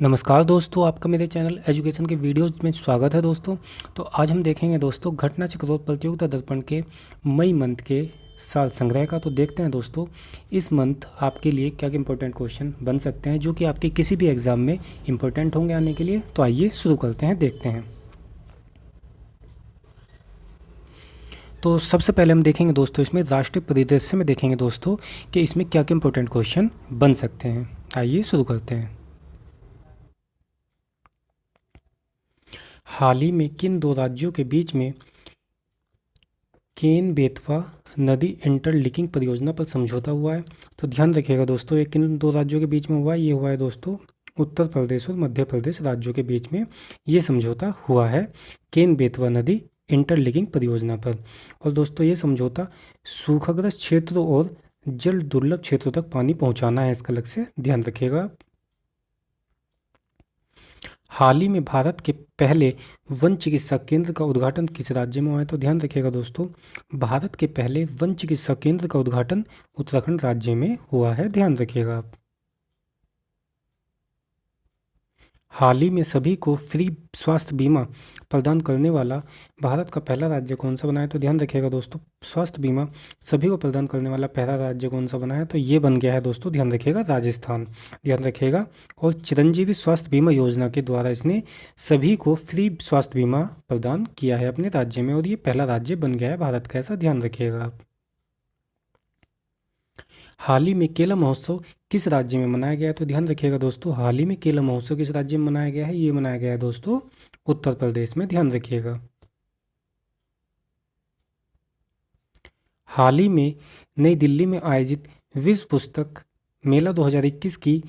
नमस्कार दोस्तों, आपका मेरे चैनल एजुकेशन के वीडियोज़ में स्वागत है दोस्तों। तो आज हम देखेंगे दोस्तों घटना चक्र प्रतियोगिता दर्पण के मई मंथ के साल संग्रह का। तो देखते हैं दोस्तों इस मंथ आपके लिए क्या क्या इंपॉर्टेंट क्वेश्चन बन सकते हैं जो कि आपके किसी भी एग्ज़ाम में इंपॉर्टेंट होंगे आने के लिए। तो आइए शुरू करते हैं, देखते हैं। तो सबसे पहले हम देखेंगे दोस्तों इसमें राष्ट्रीय परिदृश्य में देखेंगे दोस्तों कि इसमें क्या क्या इंपॉर्टेंट क्वेश्चन बन सकते हैं। आइए शुरू करते हैं। हाल ही में किन दो राज्यों के बीच में केन बेतवा नदी इंटरलिंकिंग परियोजना पर समझौता हुआ है? तो ध्यान रखिएगा दोस्तों, ये किन दो राज्यों के बीच में हुआ है? ये हुआ है दोस्तों उत्तर प्रदेश और मध्य प्रदेश राज्यों के बीच में ये समझौता हुआ है केन बेतवा नदी इंटरलिंकिंग परियोजना पर। और दोस्तों ये समझौता सूखाग्रस्त क्षेत्रों और जल दुर्लभ क्षेत्रों तक पानी पहुंचाना है, इसका लक्ष्य ध्यान रखिएगा। हाल ही में भारत के पहले वन चिकित्सा केंद्र का उद्घाटन किस राज्य में हुआ है? तो ध्यान रखिएगा दोस्तों, भारत के पहले वन चिकित्सा केंद्र का उद्घाटन उत्तराखंड राज्य में हुआ है, ध्यान रखिएगा आप। हाल ही में सभी को फ्री स्वास्थ्य बीमा प्रदान करने वाला भारत का पहला राज्य कौन सा बना है? तो ध्यान रखिएगा दोस्तों, स्वास्थ्य बीमा सभी को प्रदान करने वाला पहला राज्य कौन सा बना है? तो ये बन गया है दोस्तों, ध्यान रखिएगा, राजस्थान, ध्यान रखिएगा। और चिरंजीवी स्वास्थ्य बीमा योजना के द्वारा इसने सभी को फ्री स्वास्थ्य बीमा प्रदान किया है अपने राज्य में, और ये पहला राज्य बन गया है भारत का, ऐसा ध्यान रखिएगा आप। हाल ही में केला महोत्सव किस राज्य में मनाया गया है? तो ध्यान रखिएगा दोस्तों, हाल ही में केला महोत्सव किस राज्य में मनाया गया है? ये मनाया गया है दोस्तों उत्तर प्रदेश में, ध्यान रखिएगा। हाल ही में नई दिल्ली में आयोजित विश्व पुस्तक मेला 2021 की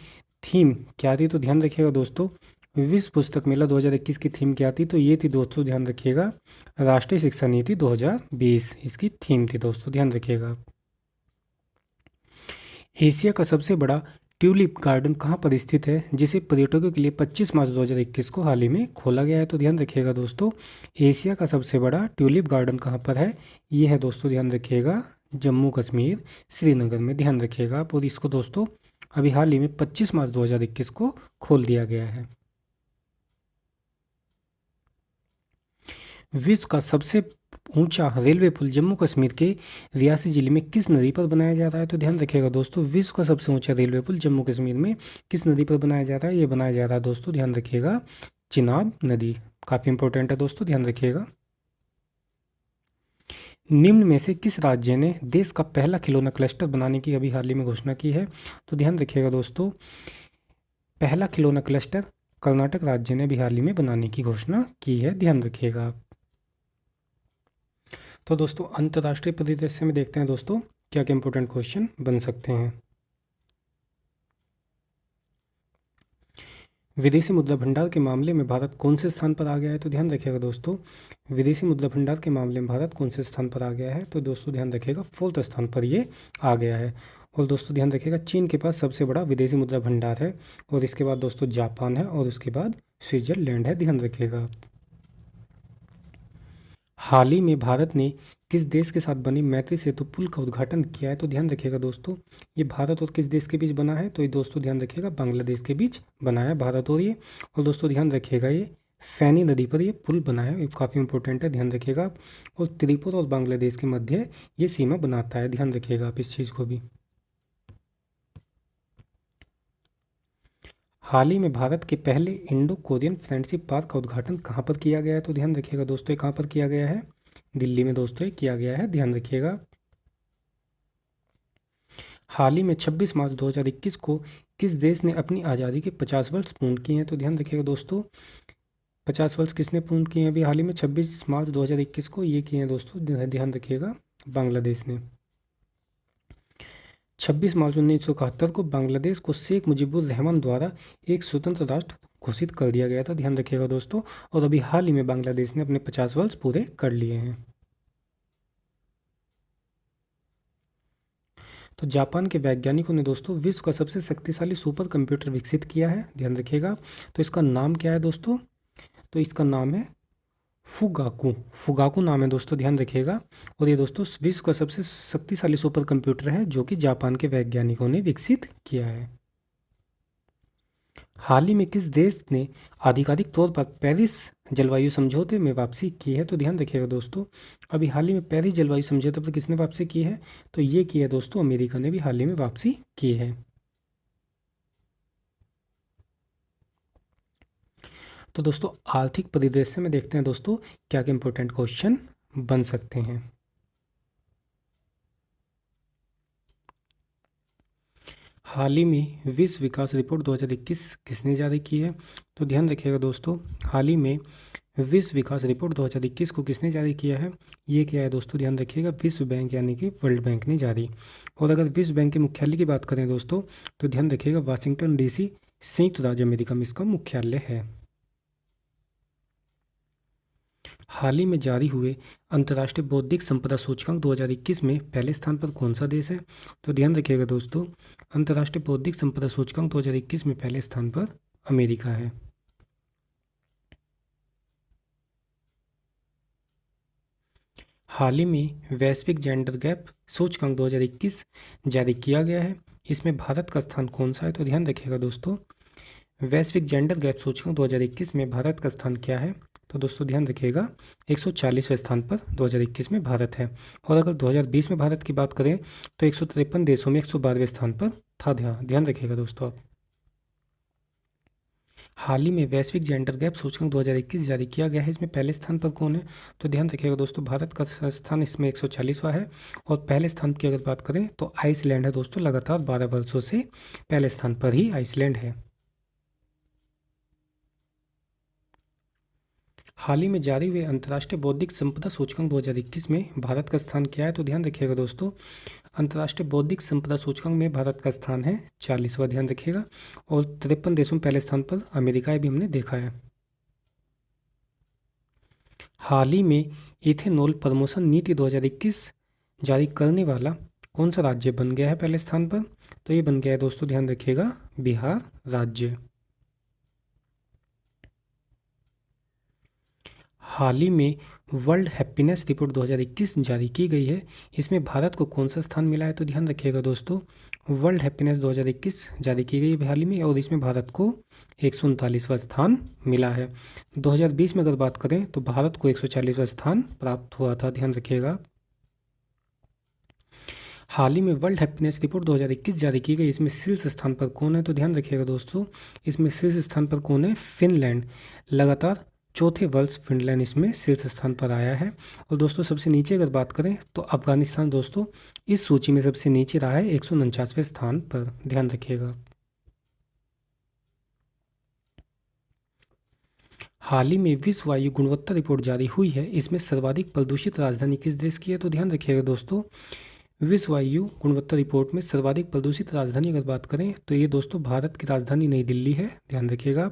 थीम क्या थी? तो ध्यान रखिएगा दोस्तों, विश्व पुस्तक मेला 2021 की थीम क्या थी? तो ये थी दोस्तों, ध्यान रखिएगा, राष्ट्रीय शिक्षा नीति 2020 इसकी थीम थी दोस्तों, ध्यान रखिएगा। एशिया का सबसे बड़ा ट्यूलिप गार्डन कहाँ पर स्थित है, जिसे पर्यटकों के लिए 25 मार्च 2021 को हाल ही में खोला गया है? तो ध्यान रखिएगा दोस्तों, एशिया का सबसे बड़ा ट्यूलिप गार्डन कहाँ पर है? ये है दोस्तों, ध्यान रखिएगा, जम्मू कश्मीर श्रीनगर में, ध्यान रखिएगा आप। और इसको दोस्तों अभी हाल ही में 25 मार्च 2021 को खोल दिया गया है। विश्व का सबसे ऊंचा रेलवे पुल जम्मू कश्मीर के रियासी जिले में किस नदी पर बनाया जा रहा है? तो ध्यान रखिएगा दोस्तों, विश्व का सबसे ऊंचा रेलवे पुल जम्मू कश्मीर में किस नदी पर बनाया जा रहा है? ये बनाया जा रहा है दोस्तों, ध्यान रखिएगा, चिनाब नदी, काफ़ी इंपॉर्टेंट है दोस्तों, ध्यान रखिएगा। निम्न में से किस राज्य ने देश का पहला खिलौना क्लस्टर बनाने की अभी हाल ही में घोषणा की है? तो ध्यान रखिएगा दोस्तों, पहला खिलौना क्लस्टर कर्नाटक राज्य ने अभी हाल ही में बनाने की घोषणा की है, ध्यान रखिएगा आप। तो दोस्तों अंतर्राष्ट्रीय परिदृश्य में देखते हैं दोस्तों क्या क्या इंपॉर्टेंट क्वेश्चन बन सकते हैं। विदेशी मुद्रा भंडार के मामले में भारत कौन से स्थान पर आ गया है? तो ध्यान रखिएगा दोस्तों, विदेशी मुद्रा भंडार के मामले में भारत कौन से स्थान पर आ गया है? तो दोस्तों ध्यान रखिएगा, 4th स्थान पर ये आ गया है। और दोस्तों ध्यान रखिएगा, चीन के पास सबसे बड़ा विदेशी मुद्रा भंडार है, और इसके बाद दोस्तों जापान है, और उसके बाद स्विट्जरलैंड है, ध्यान रखिएगा। हाल ही में भारत ने किस देश के साथ बनी मैत्री सेतु पुल का उद्घाटन किया है? तो ध्यान रखिएगा दोस्तों, ये भारत और किस देश के बीच बना है? तो ये दोस्तों ध्यान रखिएगा, बांग्लादेश के बीच बना है भारत और ये। और दोस्तों ध्यान रखिएगा, ये फैनी नदी पर ये पुल बना है, ये काफ़ी इंपॉर्टेंट है, ध्यान रखिएगा आप। और त्रिपुरा और बांग्लादेश के मध्य ये सीमा बनाता है, ध्यान रखिएगा आप इस चीज़ को भी। हाल ही में भारत के पहले इंडो कोरियन फ्रेंडशिप पार्क का उद्घाटन कहाँ पर किया गया है? तो ध्यान रखिएगा दोस्तों, ये कहाँ पर किया गया है? दिल्ली में दोस्तों ये किया गया है, ध्यान रखिएगा। हाल ही में 26 मार्च 2021 को किस देश ने अपनी आज़ादी के 50 वर्ष पूर्ण किए हैं? तो ध्यान रखिएगा दोस्तों, 50 वर्ष किसने पूर्ण किए हैं अभी हाल ही में? 26 मार्च 2021 को ये किए हैं दोस्तों, ध्यान रखिएगा, बांग्लादेश ने। 26 मार्च 1971 को बांग्लादेश को शेख मुजीबुर रहमान द्वारा एक स्वतंत्र राष्ट्र घोषित कर दिया गया था, ध्यान रखिएगा दोस्तों। और अभी हाल ही में बांग्लादेश ने अपने 50 वर्ष पूरे कर लिए हैं। तो जापान के वैज्ञानिकों ने दोस्तों विश्व का सबसे शक्तिशाली सुपर कंप्यूटर विकसित किया है, ध्यान रखिएगा। तो इसका नाम क्या है दोस्तों? तो इसका नाम है फुगाकू, फुगाकू नाम है दोस्तों, ध्यान रखिएगा। और ये दोस्तों विश्व का सबसे शक्तिशाली सुपर कंप्यूटर है जो कि जापान के वैज्ञानिकों ने विकसित किया है। हाल ही में किस देश ने आधिकारिक तौर पर पेरिस जलवायु समझौते में वापसी की है? तो ध्यान रखिएगा दोस्तों, अभी हाल ही में पेरिस जलवायु समझौते पर किसने वापसी की है? तो ये की है दोस्तों अमेरिका ने भी हाल ही में वापसी की है। तो दोस्तों आर्थिक परिदृश्य में देखते हैं दोस्तों क्या क्या इंपॉर्टेंट क्वेश्चन बन सकते हैं। हाल ही में विश्व विकास रिपोर्ट 2021 किसने जारी की है? तो ध्यान रखिएगा दोस्तों, हाल ही में विश्व विकास रिपोर्ट 2021 को किसने जारी किया है? ये क्या है दोस्तों, ध्यान रखिएगा, विश्व बैंक यानी कि वर्ल्ड बैंक ने जारी। और अगर विश्व बैंक के मुख्यालय की बात करें दोस्तों तो ध्यान रखिएगा वाशिंगटन DC संयुक्त राज्य अमेरिका में इसका मुख्यालय है। हाल ही में जारी हुए अंतर्राष्ट्रीय बौद्धिक संपदा सूचकांक 2021 में पहले स्थान पर कौन सा देश है? तो ध्यान रखिएगा दोस्तों, अंतर्राष्ट्रीय बौद्धिक संपदा सूचकांक 2021 में पहले स्थान पर अमेरिका है। हाल ही में वैश्विक जेंडर गैप सूचकांक 2021 जारी किया गया है, इसमें भारत का स्थान कौन सा है? तो ध्यान रखिएगा दोस्तों, वैश्विक जेंडर गैप सूचकांक 2021 में भारत का स्थान क्या है? तो दोस्तों ध्यान रखिएगा 140वें स्थान पर 2021 में भारत है। और अगर 2020 में भारत की बात करें तो 153 देशों में 112वें स्थान पर था। ध्यान रखिएगा दोस्तों आप। हाल ही में वैश्विक जेंडर गैप सूचकांक 2021 जारी किया गया है, इसमें पहले स्थान पर कौन है? तो ध्यान रखिएगा दोस्तों, भारत का स्थान इसमें 140वां है। और पहले स्थान की अगर बात करें तो आइसलैंड है दोस्तों, लगातार 12 वर्षों से पहले स्थान पर ही आइसलैंड है। हाल ही में जारी हुए अंतर्राष्ट्रीय बौद्धिक संपदा सूचकांक 2021 में भारत का स्थान क्या है? तो ध्यान रखिएगा दोस्तों, अंतर्राष्ट्रीय बौद्धिक संपदा सूचकांक में भारत का स्थान है 40वां, ध्यान रखिएगा। और 53 देशों में पहले स्थान पर अमेरिका भी हमने देखा है। हाल ही में इथेनॉल प्रमोशन नीति 2021 जारी करने वाला कौन सा राज्य बन गया है पहले स्थान पर? तो ये बन गया है दोस्तों, ध्यान रखिएगा, बिहार राज्य। हाल ही में वर्ल्ड हैप्पीनेस रिपोर्ट 2021 जारी की गई है, इसमें भारत को कौन सा स्थान मिला है? तो ध्यान रखिएगा दोस्तों, वर्ल्ड हैप्पीनेस 2021 जारी की गई है हाल ही में, और इसमें भारत को 139वां स्थान मिला है। 2020 में अगर बात करें तो भारत को 140वां स्थान प्राप्त हुआ था, ध्यान रखिएगा। हाल ही में वर्ल्ड हैप्पीनेस रिपोर्ट 2021 जारी की गई, इसमें शीर्ष स्थान पर कौन है? तो ध्यान रखिएगा दोस्तों, इसमें शीर्ष स्थान पर कौन है? फिनलैंड, लगातार चौथे वर्ष फिनलैंड इसमें शीर्ष स्थान पर आया है। और दोस्तों सबसे नीचे अगर बात करें तो अफगानिस्तान दोस्तों इस सूची में सबसे नीचे रहा है 149वें स्थान पर, ध्यान रखिएगा। हाल ही में विश्व वायु गुणवत्ता रिपोर्ट जारी हुई है, इसमें सर्वाधिक प्रदूषित राजधानी किस देश की है? तो ध्यान रखिएगा दोस्तों, विश्व वायु गुणवत्ता रिपोर्ट में सर्वाधिक प्रदूषित राजधानी अगर बात करें तो ये दोस्तों भारत की राजधानी नई दिल्ली है, ध्यान रखिएगा।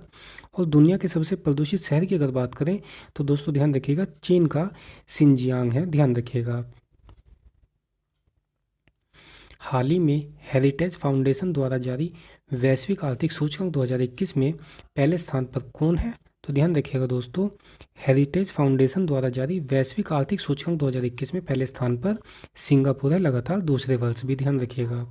और दुनिया के सबसे प्रदूषित शहर की अगर बात करें तो दोस्तों ध्यान रखिएगा चीन का शिनजियांग है, ध्यान रखिएगा। हाल ही में हेरिटेज फाउंडेशन द्वारा जारी वैश्विक आर्थिक सूचकांक 2021 में पहले स्थान पर कौन है? तो ध्यान रखिएगा दोस्तों, हेरिटेज फाउंडेशन द्वारा जारी वैश्विक आर्थिक सूचकांक 2021 में पहले स्थान पर सिंगापुर है, लगातार दूसरे वर्ष भी, ध्यान रखिएगा।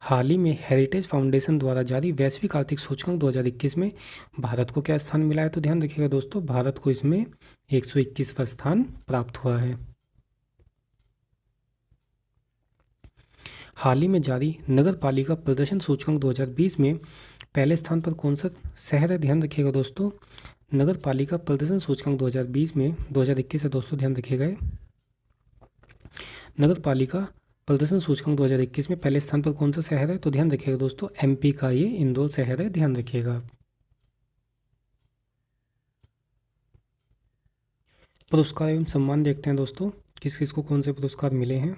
हाल ही में हेरिटेज फाउंडेशन द्वारा जारी वैश्विक आर्थिक सूचकांक 2021 में भारत को क्या स्थान मिला है? तो ध्यान रखिएगा दोस्तों, भारत को इसमें 121वां स्थान प्राप्त हुआ है। हाल ही में जारी नगर पालिका प्रदर्शन सूचकांक 2020 में पहले स्थान पर कौन सा शहर है? ध्यान रखिएगा दोस्तों, नगर पालिका प्रदर्शन सूचकांक 2020 में 2021 है दोस्तों, ध्यान रखिएगा। नगर पालिका प्रदर्शन सूचकांक 2021 में पहले स्थान पर कौन सा शहर है? तो ध्यान रखिएगा दोस्तों, MP का ये इंदौर शहर है, ध्यान रखिएगा। पुरस्कार एवं सम्मान देखते हैं दोस्तों, किस किस को कौन से पुरस्कार मिले हैं।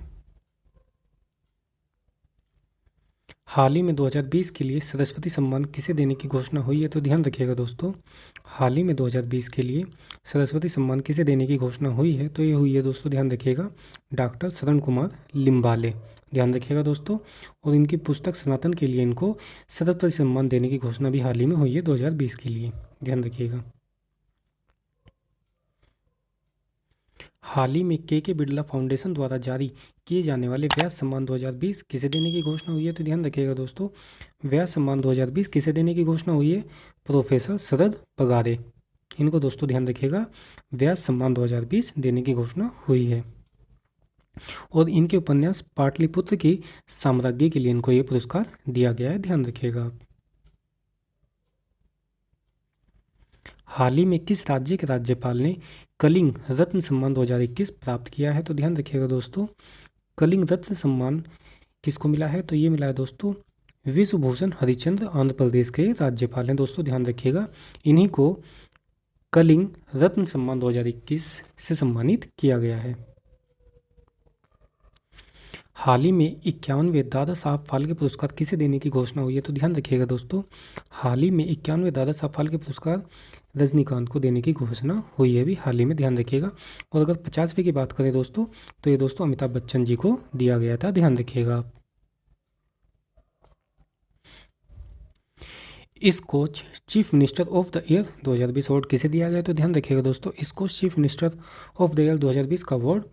हाल ही में 2020 के लिए सरस्वती सम्मान किसे देने की घोषणा हुई है? तो ध्यान रखिएगा दोस्तों, हाल ही में 2020 के लिए सरस्वती सम्मान किसे देने की घोषणा हुई है? तो ये हुई है दोस्तों, ध्यान रखिएगा, डॉक्टर शरण कुमार लिम्बाले, ध्यान रखिएगा दोस्तों। और इनकी पुस्तक सनातन के लिए इनको सरस्वती सम्मान देने की घोषणा भी हाल ही में हुई है 2020 के लिए। ध्यान रखिएगा। हाल ही में के बिरला फाउंडेशन द्वारा जारी किए जाने वाले व्यास सम्मान 2020 किसे देने की घोषणा हुई है? तो ध्यान रखिएगा दोस्तों, व्यास सम्मान 2020 किसे देने की घोषणा हुई है? प्रोफेसर शरद पगारे। इनको दोस्तों ध्यान रखिएगा, व्यास सम्मान 2020 देने की घोषणा हुई है। और इनके उपन्यास पाटलिपुत्र की साम्राज्ञी के लिए इनको ये पुरस्कार दिया गया है, ध्यान रखिएगा आप। हाल ही में किस राज्य के राज्यपाल ने कलिंग रत्न सम्मान 2021 प्राप्त किया है? तो ध्यान रखिएगा दोस्तों, कलिंग रत्न सम्मान किसको मिला है? तो ये मिला है दोस्तों विश्वभूषण हरिश्चंद्र, आंध्र प्रदेश के राज्यपाल हैं दोस्तों, ध्यान रखिएगा। इन्हीं को कलिंग रत्न सम्मान 2021 से सम्मानित किया गया है। हाल ही में 51वें दादा साहब फाल्के पुरस्कार किसे देने की घोषणा हुई है? तो ध्यान रखिएगा दोस्तों, हाल ही में 51वें दादा साहब फाल्के पुरस्कार रजनीकांत को देने की घोषणा हुई है, भी हाल ही में, ध्यान रखिएगा। और अगर 50वें की बात करें दोस्तों, तो ये दोस्तों अमिताभ बच्चन जी को दिया गया था, ध्यान रखिएगा आप। Skoch chief minister of the year 2020 award किसे दिया गया? तो ध्यान रखिएगा दोस्तों, Skoch chief minister of the year 2020 का अवार्ड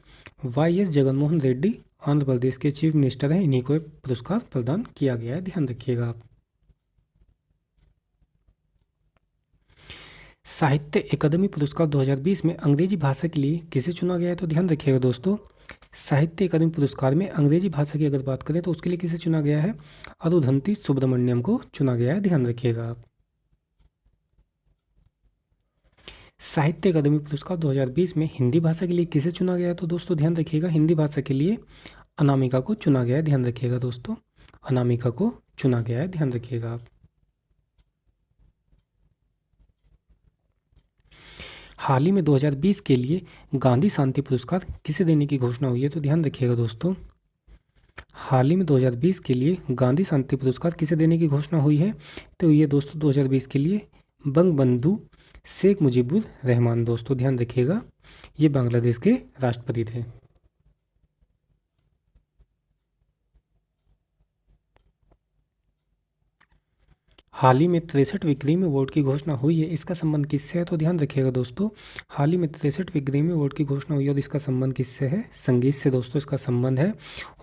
YS जगनमोहन रेड्डी, आंध्र प्रदेश के चीफ मिनिस्टर हैं, इन्हीं को पुरस्कार प्रदान किया गया है, ध्यान रखिएगा आप। साहित्य अकादमी पुरस्कार 2020 में अंग्रेजी भाषा के लिए किसे चुना गया है? तो ध्यान रखिएगा दोस्तों, साहित्य अकादमी पुरस्कार में अंग्रेजी भाषा की अगर बात करें तो उसके लिए किसे चुना गया है? अरुंधति सुब्रमण्यम को चुना गया है, ध्यान रखिएगा आप। साहित्य अकादमी पुरस्कार 2020 में हिंदी भाषा के लिए किसे चुना गया है? तो दोस्तों ध्यान रखिएगा, हिंदी भाषा के लिए अनामिका को चुना गया है, ध्यान रखिएगा दोस्तों, अनामिका को चुना गया है, ध्यान रखिएगा आप। हाल ही में 2020 के लिए गांधी शांति पुरस्कार किसे देने की घोषणा हुई है? तो ध्यान रखिएगा दोस्तों, हाल ही में 2020 के लिए गांधी शांति पुरस्कार किसे देने की घोषणा हुई है? तो ये दोस्तों 2020 के लिए बंगबंधु शेख मुजीबुर रहमान, दोस्तों ध्यान रखिएगा, ये बांग्लादेश के राष्ट्रपति थे। हाल ही में 63वीं ग्रैमी अवार्ड की घोषणा हुई है, इसका संबंध किससे है? तो ध्यान रखिएगा दोस्तों, हाल ही में 63वीं ग्रैमी अवार्ड की घोषणा हुई है और इसका संबंध किससे है? संगीत से दोस्तों इसका संबंध है।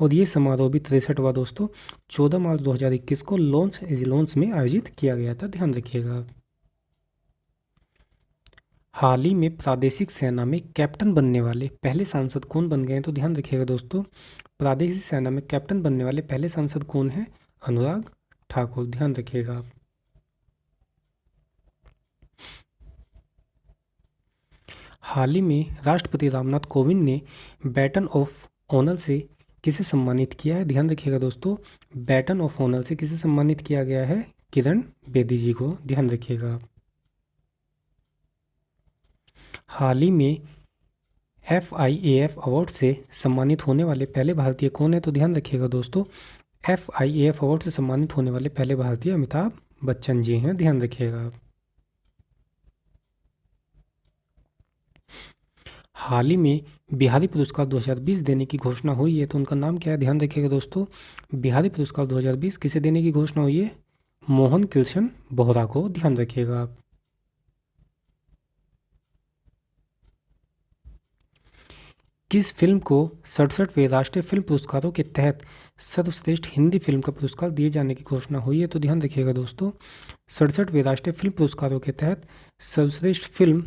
और ये समारोह भी 63वां दोस्तों 14 मार्च 2021 को लॉन्च में आयोजित किया गया था, ध्यान रखिएगा। हाल ही में प्रादेशिक सेना में कैप्टन बनने वाले पहले सांसद कौन बन गए हैं? तो ध्यान रखिएगा दोस्तों, प्रादेशिक सेना में कैप्टन बनने वाले पहले सांसद कौन है? अनुराग ठाकुर, ध्यान रखिएगा आप। हाल ही में राष्ट्रपति रामनाथ कोविंद ने बैटन ऑफ ऑनर से किसे सम्मानित किया है? ध्यान रखिएगा दोस्तों, बैटन ऑफ ऑनर से किसे सम्मानित किया गया है? किरण बेदी जी को, ध्यान रखिएगा आप। हाल ही में FIAF अवार्ड से सम्मानित होने वाले पहले भारतीय कौन है? तो ध्यान रखिएगा दोस्तों, FIAF अवार्ड से सम्मानित होने वाले पहले भारतीय अमिताभ बच्चन जी हैं, ध्यान रखिएगा आप। हाल ही में बिहारी पुरस्कार 2020 देने की घोषणा हुई है, तो उनका नाम क्या है? ध्यान रखिएगा दोस्तों, बिहारी पुरस्कार 2020 किसे देने की घोषणा हुई है? मोहन कृष्ण बोहरा को, ध्यान रखिएगा आप। किस फिल्म को 67वें राष्ट्रीय फिल्म पुरस्कारों के तहत सर्वश्रेष्ठ हिंदी फिल्म का पुरस्कार दिए जाने की घोषणा हुई है? तो ध्यान रखिएगा दोस्तों, 67वें राष्ट्रीय फिल्म पुरस्कारों के तहत सर्वश्रेष्ठ फिल्म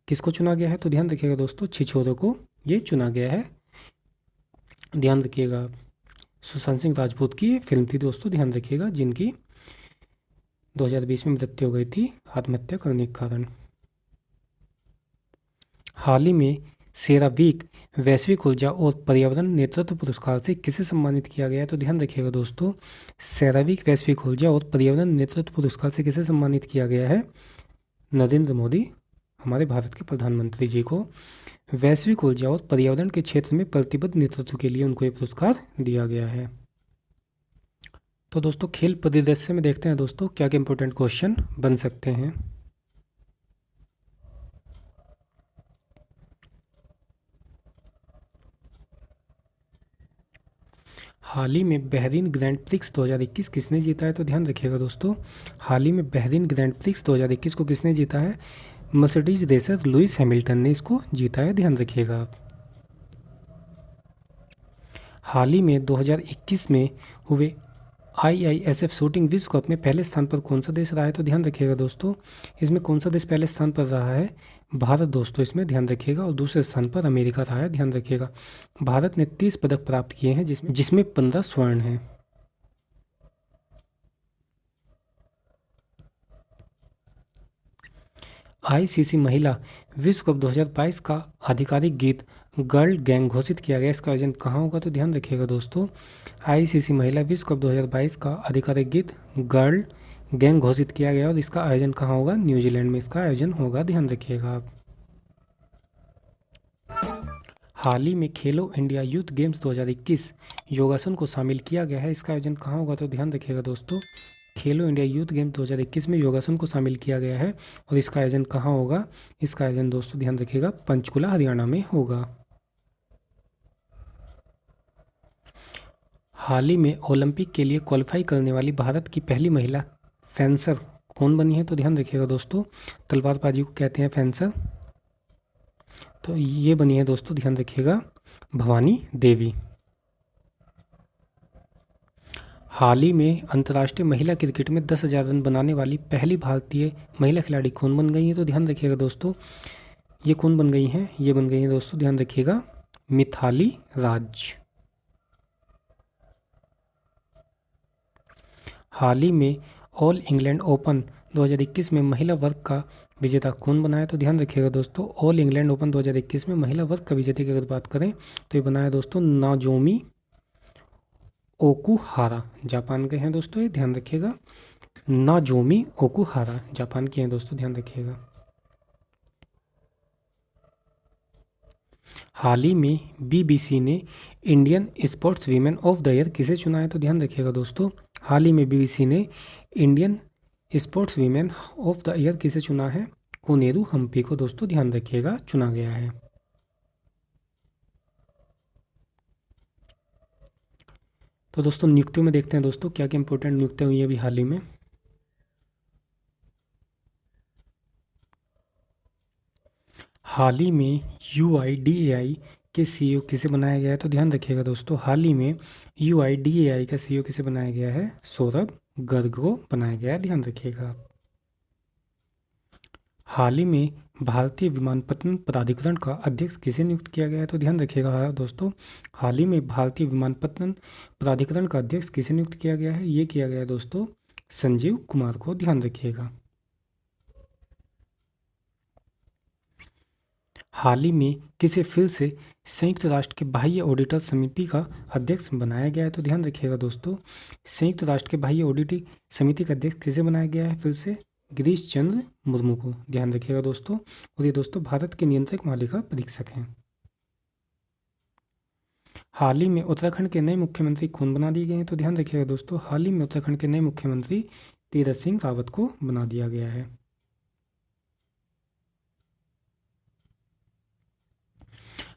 किसको चुना गया है? तो ध्यान रखिएगा दोस्तों, छिछोरे को ये चुना गया है, ध्यान रखिएगा आप। सुशांत सिंह राजपूत की ये फिल्म थी दोस्तों, ध्यान रखिएगा, जिनकी 2020 में मृत्यु हो गई थी आत्महत्या करने के कारण। हाल ही में सेरावीक वैश्विक ऊर्जा और पर्यावरण नेतृत्व पुरस्कार से किसे सम्मानित किया गया है? तो ध्यान रखिएगा दोस्तों, सेरावीक वैश्विक ऊर्जा और पर्यावरण नेतृत्व पुरस्कार से किसे सम्मानित किया गया है? नरेंद्र मोदी, हमारे भारत के प्रधानमंत्री जी को वैश्विक ऊर्जा और पर्यावरण के क्षेत्र में प्रतिबद्ध नेतृत्व के लिए उनको ये पुरस्कार दिया गया है। तो दोस्तों खेल परिदृश्य में देखते हैं दोस्तों क्या क्या इंपॉर्टेंट क्वेश्चन बन सकते हैं। हाल ही में बहरीन ग्रैंड प्रिक्स 2021 किसने जीता है? तो ध्यान रखिएगा दोस्तों, हाल ही में बहरीन ग्रैंड प्रिक्स 2021 को किसने जीता है? मर्सिडीज रेसर लुइस हैमिल्टन ने इसको जीता है, ध्यान रखिएगा आप। हाल ही में 2021 में हुए IISF शूटिंग विश्व कप में पहले स्थान पर कौन सा देश रहा है? तो ध्यान रखिएगा दोस्तों, इसमें कौन सा देश पहले स्थान पर रहा है? भारत दोस्तों, इसमें ध्यान रखिएगा। और दूसरे स्थान पर अमेरिका रहा है, ध्यान रखिएगा। भारत ने 30 पदक प्राप्त किए हैं, जिसमें 15 स्वर्ण हैं। ICC महिला विश्व कप 2022 का आधिकारिक गीत गर्ल गैंग घोषित किया गया, इसका आयोजन कहाँ होगा? तो ध्यान रखिएगा दोस्तों, ICC महिला विश्व कप 2022 का आधिकारिक गीत गर्ल गैंग घोषित किया गया और इसका आयोजन कहाँ होगा? न्यूजीलैंड में इसका आयोजन होगा, ध्यान रखिएगा आप। हाल ही में खेलो इंडिया यूथ गेम्स 2021 योगासन को शामिल किया गया है, इसका आयोजन कहाँ होगा? तो ध्यान रखिएगा दोस्तों, खेलो इंडिया यूथ गेम्स 2021 में योगासन को शामिल किया गया है और इसका आयोजन कहाँ होगा? इसका आयोजन दोस्तों ध्यान रखिएगा पंचकुला हरियाणा में होगा। हाल ही में ओलंपिक के लिए क्वालिफाई करने वाली भारत की पहली महिला फेंसर कौन बनी है? तो ध्यान रखिएगा दोस्तों, तलवारबाजी को कहते हैं फेंसर, तो ये बनी है दोस्तों, ध्यान रखिएगा भवानी देवी। हाल ही में अंतर्राष्ट्रीय महिला क्रिकेट में 10,000 रन बनाने वाली पहली भारतीय महिला खिलाड़ी कौन बन गई है? तो ध्यान रखिएगा दोस्तों, ये कौन बन गई हैं? ये बन गई हैं दोस्तों, ध्यान रखिएगा मिथाली राज। हाल ही में ऑल इंग्लैंड ओपन 2021 में महिला वर्ग का विजेता कौन बना है? तो ध्यान रखिएगा दोस्तों, ऑल इंग्लैंड ओपन 2021 में महिला वर्ग का विजेता की अगर बात करें तो ये बना है दोस्तों नाजोमी ओकुहारा, जापान के हैं दोस्तों, ये ध्यान रखिएगा नाजोमी ओकुहारा जापान के हैं दोस्तों, ध्यान रखिएगा। हाल ही में BBC ने Indian sports women of the year किसे चुना है? तो ध्यान रखिएगा दोस्तों, हाल ही में BBC ने Indian sports women of the year किसे चुना है? कोनेरू हम्पी को दोस्तों, ध्यान रखिएगा चुना गया है। तो दोस्तों नियुक्तियों में देखते हैं दोस्तों क्या क्या इंपॉर्टेंट नियुक्तियां हुई है अभी हाल ही में। हाल ही में UIDAI के CEO किसे बनाया गया है? तो ध्यान रखिएगा दोस्तों, हाल ही में UIDAI का CEO किसे बनाया गया है? सौरभ गर्ग को बनाया गया है, ध्यान रखिएगा। हाल ही में भारतीय विमानपत्तन प्राधिकरण का अध्यक्ष किसे नियुक्त किया गया है? तो ध्यान रखिएगा दोस्तों, हाल ही में भारतीय विमानपत्तन प्राधिकरण का अध्यक्ष किसे नियुक्त किया गया है? ये किया गया है दोस्तों संजीव कुमार को, ध्यान रखिएगा। हाल ही में किसे फिर से संयुक्त राष्ट्र के बाह्य ऑडिटर समिति का अध्यक्ष बनाया गया है? तो ध्यान रखिएगा दोस्तों, संयुक्त राष्ट्र के बाह्य ऑडिट समिति का अध्यक्ष किसे बनाया गया है? फिर से गिरीश चंद्र मुर्मू को, ध्यान रखिएगा दोस्तों। और ये दोस्तों भारत के नियंत्रक मालिका परीक्षक हैं। हाल ही में उत्तराखंड के नए मुख्यमंत्री कौन बना दिए गए हैं? तो ध्यान रखिएगा दोस्तों, हाल ही में उत्तराखंड के नए मुख्यमंत्री तीरथ सिंह रावत को बना दिया गया है।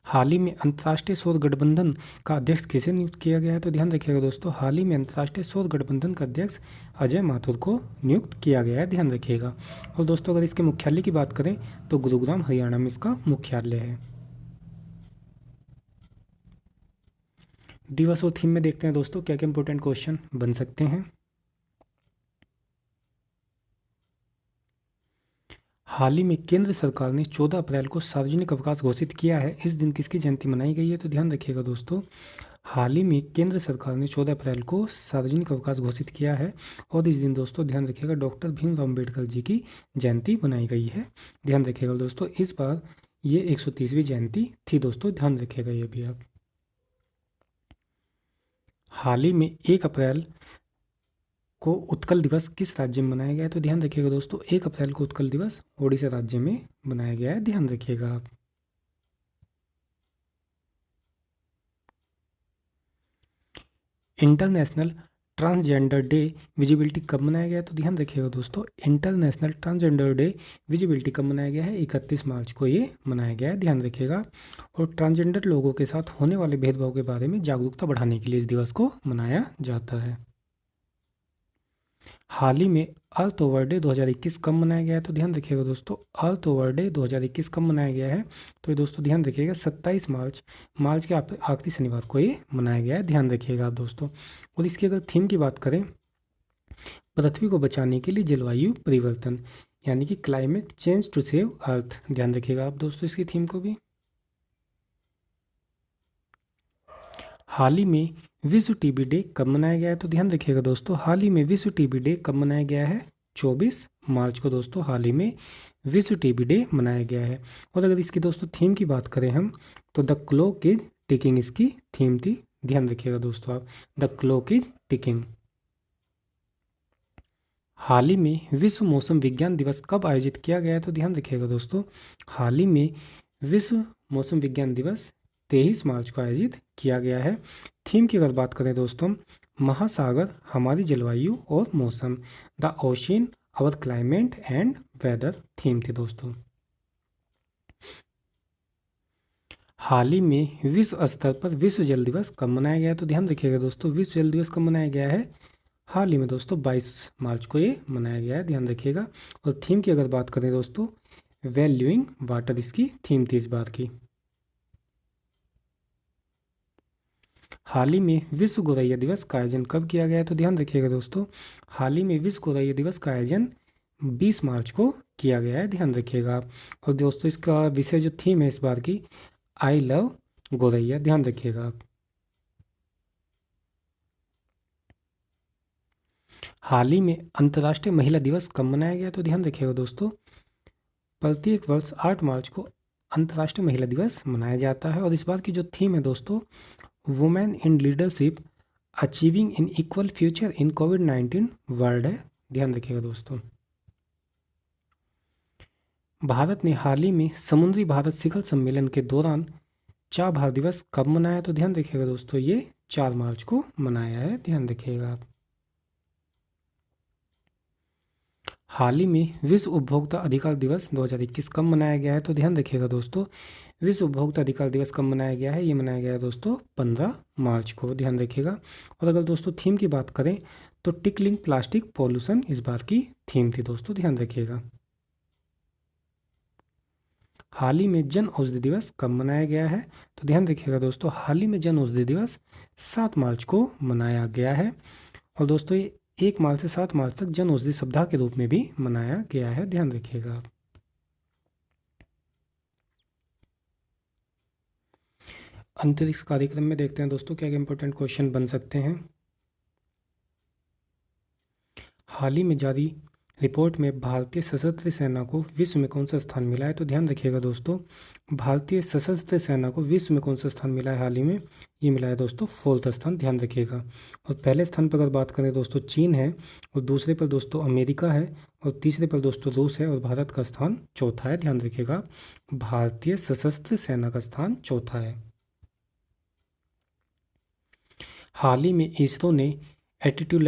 हाल ही में अंतर्राष्ट्रीय सौर गठबंधन का अध्यक्ष किसे नियुक्त किया गया है? तो ध्यान रखिएगा दोस्तों, हाल ही में अंतर्राष्ट्रीय सौर गठबंधन का अध्यक्ष अजय माथुर को नियुक्त किया गया है, ध्यान रखिएगा। और दोस्तों अगर इसके मुख्यालय की बात करें तो गुरुग्राम हरियाणा में इसका मुख्यालय है। दिवस और थीम में देखते हैं दोस्तों क्या क्या इंपॉर्टेंट क्वेश्चन बन सकते हैं। हाल ही में केंद्र सरकार ने 14 अप्रैल को सार्वजनिक अवकाश घोषित किया है, इस दिन किसकी जयंती मनाई गई है? तो ध्यान रखिएगा दोस्तों, हाल ही में केंद्र सरकार ने 14 अप्रैल को सार्वजनिक अवकाश घोषित किया है और इस दिन दोस्तों ध्यान रखिएगा डॉक्टर भीमराव अम्बेडकर जी की जयंती मनाई गई है, ध्यान रखिएगा दोस्तों। इस बार ये 130वीं जयंती थी दोस्तों, ध्यान रखिएगा ये भी आप। हाल ही में 1 अप्रैल को उत्कल दिवस किस राज्य में मनाया गया है? तो ध्यान रखिएगा दोस्तों, 1 अप्रैल को उत्कल दिवस ओडिशा राज्य में मनाया गया है, ध्यान रखिएगा आप। इंटरनेशनल ट्रांसजेंडर डे विजिबिलिटी कब मनाया गया है? तो ध्यान रखिएगा दोस्तों, इंटरनेशनल ट्रांसजेंडर डे विजिबिलिटी कब मनाया गया है? 31 मार्च को ये मनाया गया है, ध्यान रखिएगा। और ट्रांसजेंडर लोगों के साथ होने वाले भेदभाव के बारे में जागरूकता बढ़ाने के लिए इस दिवस को मनाया जाता है। हाल ही में अर्थ ओवर डे 2021 कब मनाया गया है? तो ध्यान रखिएगा दोस्तों, अर्थ ओवर डे 2021 कब मनाया गया है? तो ये दोस्तों ध्यान रखिएगा 27 मार्च के आखिरी शनिवार को ये मनाया गया है, ध्यान रखिएगा आप दोस्तों। और इसकी अगर थीम की बात करें, पृथ्वी को बचाने के लिए जलवायु परिवर्तन, यानी कि climate change to save earth, ध्यान रखिएगा आप दोस्तों इसकी थीम को भी। हाल ही में विश्व टीबी डे कब मनाया गया है? तो ध्यान रखिएगा दोस्तों, हाल ही में विश्व टीबी डे कब मनाया गया है? 24 मार्च को दोस्तों हाल ही में विश्व टीबी डे मनाया गया है। और अगर इसकी दोस्तों थीम की बात करें हम, तो द क्लॉक इज टिकिंग इसकी थीम थी, ध्यान रखिएगा दोस्तों आप, द क्लॉक इज टिकिंग। हाल ही में विश्व मौसम विज्ञान दिवस कब आयोजित किया गया है? तो ध्यान रखिएगा दोस्तों, हाल ही में विश्व मौसम विज्ञान दिवस 23 मार्च को आयोजित किया गया है। थीम की अगर बात करें दोस्तों, महासागर हमारी जलवायु और मौसम, the ocean our climate and weather theme थी दोस्तों। हाल ही में विश्व स्तर पर विश्व जल दिवस कब मनाया गया है? तो ध्यान रखिएगा दोस्तों, विश्व जल दिवस कब मनाया गया है? हाल ही में दोस्तों 22 मार्च को ये मनाया गया है, ध्यान रखिएगा। और थीम की अगर बात करें दोस्तों, वैल्यूइंग वाटर इसकी थीम थी इस बार की। हाल ही में विश्व गौरैया दिवस का आयोजन कब किया गया है? तो ध्यान रखिएगा दोस्तों, हाल ही में विश्व गौरैया दिवस का आयोजन 20 मार्च को किया गया है, ध्यान रखिएगा आप। और दोस्तों इसका विषय जो थीम है इस बार की, आई लव गौरैया, ध्यान रखिएगा आप। हाल ही में अंतर्राष्ट्रीय महिला दिवस कब मनाया गया? तो ध्यान रखिएगा दोस्तों, प्रत्येक वर्ष 8 मार्च को अंतर्राष्ट्रीय महिला दिवस मनाया जाता है। और इस बार की जो थीम है दोस्तों, women in leadership achieving in equal future in covid world है, ध्यान रखिएगा दोस्तों। भारत ने हाल ही में समुद्री भारत शिखर सम्मेलन के दौरान चाबहार दिवस कब मनाया? तो ध्यान रखिएगा दोस्तों, ये 4 मार्च को मनाया है, ध्यान रखिएगा आप। हाल ही में विश्व उपभोक्ता अधिकार दिवस 2021 कब मनाया गया है? तो ध्यान रखिएगा दोस्तों, विश्व उपभोक्ता अधिकार दिवस कब मनाया गया है? ये मनाया गया है दोस्तों 15 मार्च को, ध्यान रखिएगा। और अगर दोस्तों थीम की बात करें, तो टिकलिंग प्लास्टिक पॉल्यूशन इस बार की थीम थी दोस्तों, ध्यान रखिएगा। हाल ही में जन औषधि दिवस कब मनाया गया है? तो ध्यान रखिएगा दोस्तों, हाल ही में जन औषधि दिवस 7 मार्च को मनाया गया है। और दोस्तों ये 1 मार्च से 7 मार्च तक जन औषधि सप्ताह के रूप में भी मनाया गया है, ध्यान रखिएगा आप। अंतरिक्ष कार्यक्रम में देखते हैं दोस्तों क्या क्या इंपॉर्टेंट क्वेश्चन बन सकते हैं। हाल ही में जारी रिपोर्ट में भारतीय सशस्त्र सेना को विश्व में कौन सा स्थान मिला है? तो ध्यान रखिएगा दोस्तों, भारतीय सशस्त्र सेना को विश्व में कौन सा स्थान मिला है हाल ही में? ये मिला है दोस्तों 4th स्थान, ध्यान रखिएगा। और पहले स्थान पर अगर बात करें दोस्तों चीन है, और दूसरे पर दोस्तों अमेरिका है, और तीसरे पर दोस्तों रूस है, और भारत का स्थान चौथा है, ध्यान रखिएगा। भारतीय सशस्त्र सेना का स्थान चौथा है। हाल ही में इसरो ने एल्टीट्यूड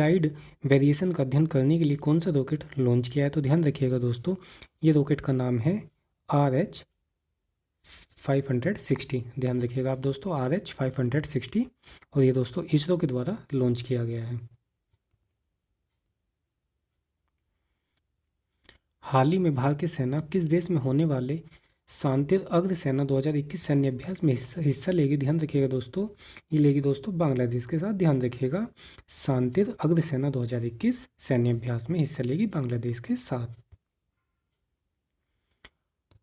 वेरिएशन का अध्ययन करने के लिए कौन सा रॉकेट लॉन्च किया है? तो ध्यान रखिएगा दोस्तों, ये रॉकेट का नाम है RH-560, ध्यान रखिएगा आप दोस्तों, RH-560। और ये दोस्तों इसरो के द्वारा लॉन्च किया गया है। हाल ही में भारतीय सेना किस देश में होने वाले शांतिर अग्र सेना 2021 सैन्य अभ्यास में हिस्सा लेगी? ध्यान रखिएगा दोस्तों, ये लेगी दोस्तों बांग्लादेश के साथ, ध्यान रखिएगा। शांतिर अग्र सेना 2021 सैन्य अभ्यास में हिस्सा लेगी बांग्लादेश के साथ।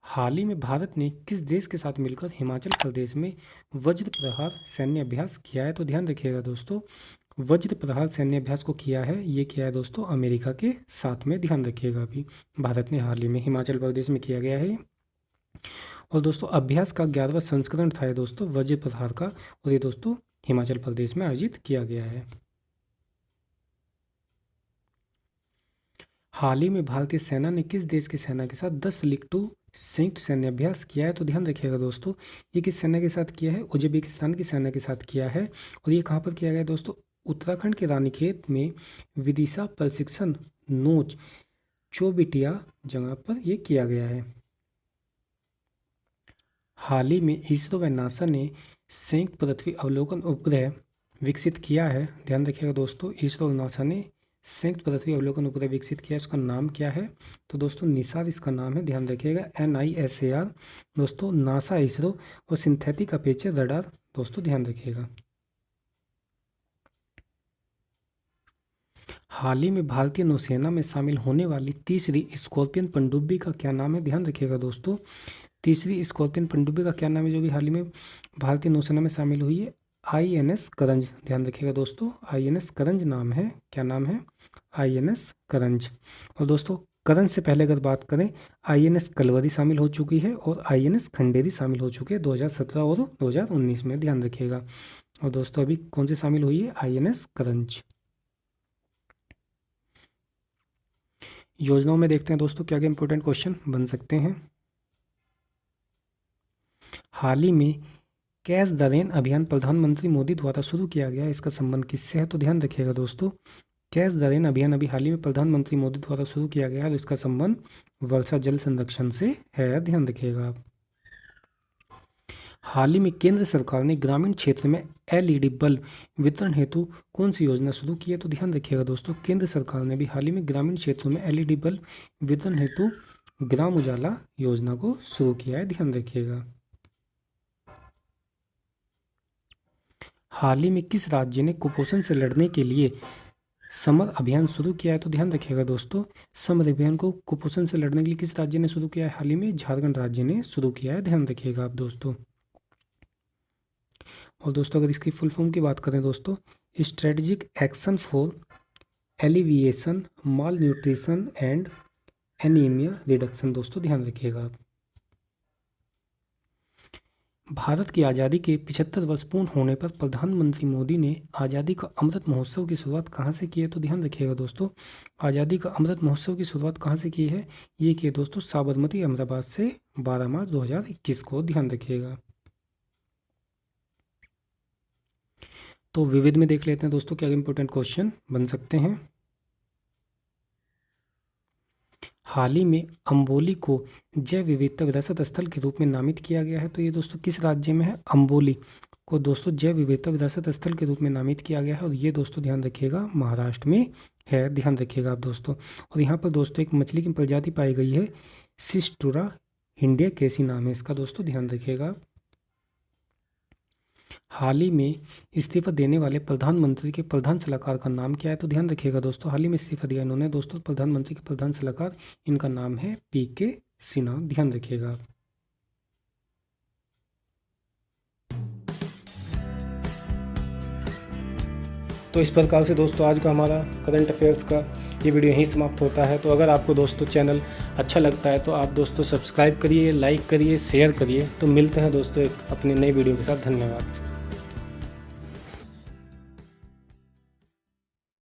हाल ही में भारत ने किस देश के साथ मिलकर हिमाचल प्रदेश में वज्र प्रहार सैन्य अभ्यास किया है? तो ध्यान रखिएगा दोस्तों, वज्र प्रहार सैन्य अभ्यास को किया है, ये किया है दोस्तों अमेरिका के साथ में, ध्यान रखिएगा। अभी भारत ने हाल ही में हिमाचल प्रदेश में किया गया है। और दोस्तों अभ्यास का 11वां संस्करण था दोस्तों वज्र प्रहार का, और ये दोस्तों हिमाचल प्रदेश में आयोजित किया गया है। हाल ही में भारतीय सेना ने किस देश की सेना के साथ 10 लीग 2 संयुक्त सैन्य अभ्यास किया है? तो ध्यान रखिएगा दोस्तों, ये किस सेना के साथ किया है? उज्बेकिस्तान की सेना के साथ किया है। और ये कहाँ पर किया गया दोस्तों? उत्तराखंड के रानीखेत में विदिशा प्रशिक्षण नोच चौबिटिया जगह पर यह किया गया है। हाल ही में इसरो व नासा ने संयुक्त पृथ्वी अवलोकन उपग्रह विकसित किया है। ध्यान रखिएगा दोस्तों, इसरो और नासा ने संयुक्त पृथ्वी अवलोकन उपग्रह विकसित किया है। उसका नाम क्या है? तो दोस्तों निसार इसका नाम है। ध्यान रखिएगा NISAR। दोस्तों नासा, इसरो और सिंथेटिक अपर्चर रडार दोस्तों ध्यान रखिएगा। हाल ही में भारतीय नौसेना में शामिल होने वाली तीसरी स्कॉर्पियन पनडुब्बी का क्या नाम है? ध्यान रखिएगा दोस्तों, तीसरी स्कॉर्पियन पनडुब्बी का क्या नाम है जो भी हाल ही में भारतीय नौसेना में शामिल हुई है? INS करंज। ध्यान रखिएगा दोस्तों, INS करंज नाम है। क्या नाम है? INS करंज। और दोस्तों करंज से पहले अगर बात करें, INS कलवरी शामिल हो चुकी है और INS खंडेरी शामिल हो चुकी है 2017 और 2019 में। ध्यान रखिएगा। और दोस्तों अभी कौन सी शामिल हुई है? INS करंज। योजनाओं में देखते हैं दोस्तों क्या क्या इंपॉर्टेंट क्वेश्चन बन सकते हैं। हाल ही में कैच द रेन अभियान प्रधानमंत्री मोदी द्वारा शुरू किया गया है। इसका संबंध किससे है? तो ध्यान रखिएगा दोस्तों, कैच द रेन अभियान अभी हाल ही में प्रधानमंत्री मोदी द्वारा शुरू किया गया है और इसका संबंध वर्षा जल संरक्षण से है। ध्यान रखिएगा आप। हाल ही में केंद्र सरकार ने ग्रामीण क्षेत्र में LED बल्ब वितरण हेतु कौन सी योजना शुरू की है? तो ध्यान रखिएगा दोस्तों, केंद्र सरकार ने भी हाल ही में ग्रामीण क्षेत्रों में LED बल्ब वितरण हेतु ग्राम उजाला योजना को शुरू किया है। ध्यान रखिएगा। हाल ही में किस राज्य ने कुपोषण से लड़ने के लिए समर अभियान शुरू किया है? तो ध्यान रखिएगा दोस्तों, समर अभियान को कुपोषण से लड़ने के लिए किस राज्य ने शुरू किया है? हाल ही में झारखंड राज्य ने शुरू किया है। ध्यान रखिएगा आप दोस्तों। और दोस्तों अगर इसकी फुल फॉर्म की बात करें दोस्तों, strategic action for alleviation mall nutrition and anaemia reduction. दोस्तों ध्यान रखिएगा आप। भारत की आज़ादी के 75 वर्ष पूर्ण होने पर प्रधानमंत्री मोदी ने आज़ादी का अमृत महोत्सव की शुरुआत कहाँ से की है? तो ध्यान रखिएगा दोस्तों, आज़ादी का अमृत महोत्सव की शुरुआत कहाँ से की है? ये की है दोस्तों साबरमती अहमदाबाद से 12 मार्च 2021 को। ध्यान रखिएगा। तो विविध में देख लेते हैं दोस्तों क्या इंपॉर्टेंट क्वेश्चन बन सकते हैं। हाल ही में अम्बोली को जैव विविधता विरासत स्थल के रूप में नामित किया गया है। तो ये दोस्तों किस राज्य में है? अम्बोली को दोस्तों जैव विविधता विरासत स्थल के रूप में नामित किया गया है और ये दोस्तों ध्यान रखिएगा महाराष्ट्र में है। ध्यान रखिएगा आप दोस्तों। और यहाँ पर दोस्तों एक मछली की प्रजाति पाई गई है, सिस्टुरा हिंडिया कैसी नाम है इसका दोस्तों, ध्यान रखिएगा। हाल ही में इस्तीफा देने वाले प्रधानमंत्री के प्रधान सलाहकार का नाम क्या है? तो ध्यान रखिएगा दोस्तों, हाल ही में इस्तीफा दिया इन्होंने दोस्तों प्रधानमंत्री के प्रधान सलाहकार, इनका नाम है PK सिन्हा। ध्यान रखिएगा। तो इस प्रकार से दोस्तों आज का हमारा करंट अफेयर्स का ये वीडियो यहीं समाप्त होता है। तो अगर आपको दोस्तों चैनल अच्छा लगता है तो आप दोस्तों सब्सक्राइब करिए, लाइक करिए, शेयर करिए। तो मिलते हैं दोस्तों एक अपनी नई वीडियो के साथ। धन्यवाद।